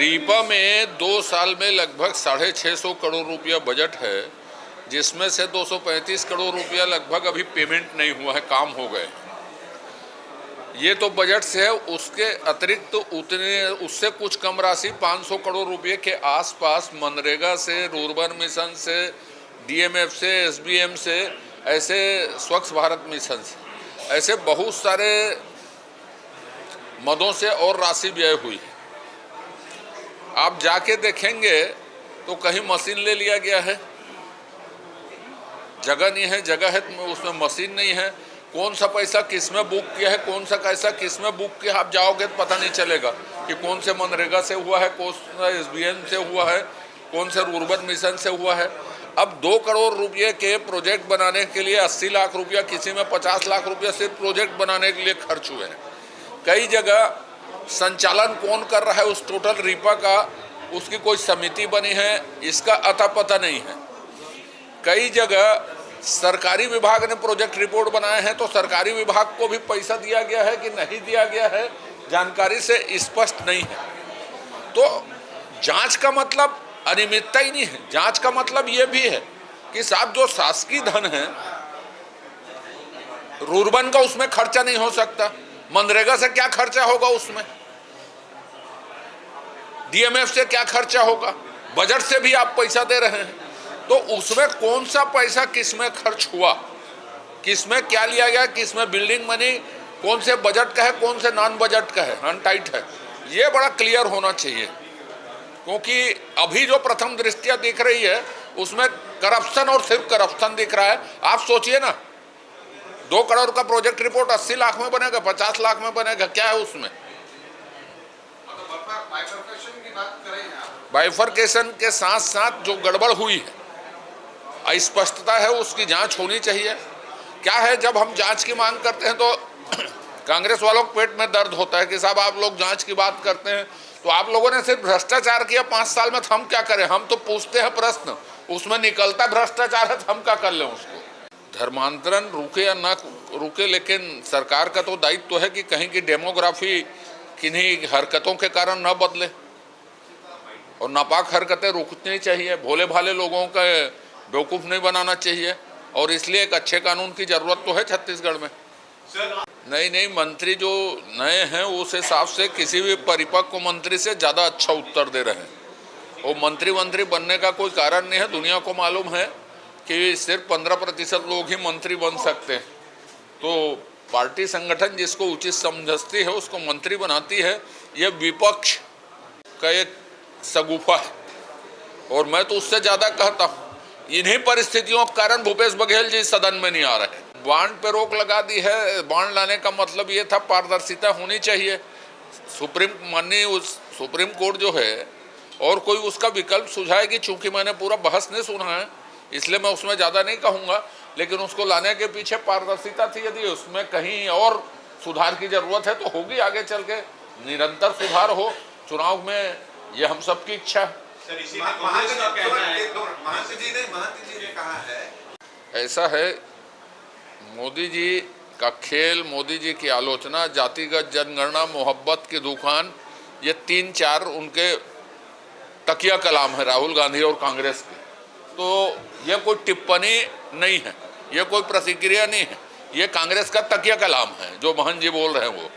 रीपा में 2 साल में लगभग 650 करोड़ रुपया बजट है, जिसमें से 235 करोड़ रुपया लगभग अभी पेमेंट नहीं हुआ है, काम हो गए। ये तो बजट से है। उसके अतिरिक्त उससे कुछ कम राशि 500 करोड़ रुपये के आसपास मनरेगा से, रूर्बन मिशन से, डीएमएफ से, एसबीएम से, ऐसे स्वच्छ भारत मिशन से, ऐसे बहुत सारे मदों से और राशि व्यय हुई है। आप जाके देखेंगे तो कहीं मशीन ले लिया गया है, जगह नहीं है, जगह है तो उसमें मशीन नहीं है। कौन सा पैसा किस में बुक किया है, कौन सा पैसा किस में बुक किया, आप जाओगे तो पता नहीं चलेगा कि कौन से मनरेगा से हुआ है, कौन सा एसबीएम से हुआ है, कौन से रूर्बन मिशन से हुआ है। अब 2 करोड़ रुपये के प्रोजेक्ट बनाने के लिए 80 लाख रुपया, किसी में 50 लाख रुपया सिर्फ प्रोजेक्ट बनाने के लिए खर्च हुए हैं। कई जगह संचालन कौन कर रहा है उस टोटल रीपा का, उसकी कोई समिति बनी है, इसका अता पता नहीं है। कई जगह सरकारी विभाग ने प्रोजेक्ट रिपोर्ट बनाए हैं तो सरकारी विभाग को भी पैसा दिया गया है कि नहीं दिया गया है, जानकारी से स्पष्ट नहीं है। तो जांच का मतलब अनियमितता ही नहीं है, जांच का मतलब ये भी है कि साहब जो शासकीय धन है, रूर्बन का उसमें खर्चा नहीं हो सकता, मनरेगा से क्या खर्चा होगा, उसमें डीएमएफ से क्या खर्चा होगा, बजट से भी आप पैसा दे रहे हैं, तो उसमें कौन सा पैसा किस में खर्च हुआ, किस में क्या लिया गया, किस में बिल्डिंग बनी, कौन से बजट का है, कौन से नॉन बजट का है, अनटाइट है, ये बड़ा क्लियर होना चाहिए। क्योंकि अभी जो प्रथम दृष्टिया दिख रही है उसमें करप्शन और सिर्फ करप्शन दिख रहा है। आप सोचिए ना, 2 करोड़ का प्रोजेक्ट रिपोर्ट 80 लाख में बनेगा, 50 लाख में बनेगा, क्या है उसमें? बाइफरकेशन के साथ साथ जो गड़बड़ हुई है, अस्पष्टता है, उसकी जांच होनी चाहिए। क्या है, जब हम जांच की मांग करते हैं तो कांग्रेस वालों को पेट में दर्द होता है कि साहब आप लोग जांच की बात करते हैं तो आप लोगों ने सिर्फ भ्रष्टाचार किया 5 साल में, तो हम क्या करें? हम तो पूछते हैं प्रश्न, उसमें निकलता भ्रष्टाचार है तो हम क्या कर लें उसको? धर्मांतरण रुके या ना रुके, लेकिन सरकार का तो दायित्व है कि कहीं की डेमोग्राफी किन्हीं हरकतों के कारण न बदले और नापाक हरकतें रुकनी चाहिए। भोले भाले लोगों का बेवकूफ़ नहीं बनाना चाहिए, और इसलिए एक अच्छे कानून की ज़रूरत तो है छत्तीसगढ़ में। नहीं, मंत्री जो नए हैं उस हिसाब से किसी भी परिपक्व मंत्री से ज़्यादा अच्छा उत्तर दे रहे हैं। वो मंत्री बनने का कोई कारण नहीं है। दुनिया को मालूम है कि सिर्फ 15% लोग ही मंत्री बन सकते हैं। तो पार्टी संगठन जिसको उचित समझती है उसको मंत्री बनाती है। ये विपक्ष का एक सगुफा है, और मैं तो उससे ज़्यादा कहता हूँ, इन्हीं परिस्थितियों के कारण भूपेश बघेल जी सदन में नहीं आ रहे। बॉन्ड पे रोक लगा दी है। बॉन्ड लाने का मतलब ये था पारदर्शिता होनी चाहिए। सुप्रीम कोर्ट जो है और कोई उसका विकल्प सुझाए कि, चूंकि मैंने पूरा बहस नहीं सुना है इसलिए मैं उसमें ज़्यादा नहीं कहूँगा, लेकिन उसको लाने के पीछे पारदर्शिता थी। यदि उसमें कहीं और सुधार की ज़रूरत है तो होगी, आगे चल के निरंतर सुधार हो चुनाव में, ये हम सबकी इच्छा है। महंत जी ने कहा है, ऐसा है, मोदी जी का खेल, मोदी जी की आलोचना, जातिगत जनगणना, मोहब्बत की दुकान, ये 3-4 उनके तकिया कलाम है राहुल गांधी और कांग्रेस के। तो ये कोई टिप्पणी नहीं है, ये कोई प्रतिक्रिया नहीं है, ये कांग्रेस का तकिया कलाम है जो महंत जी बोल रहे हैं वो।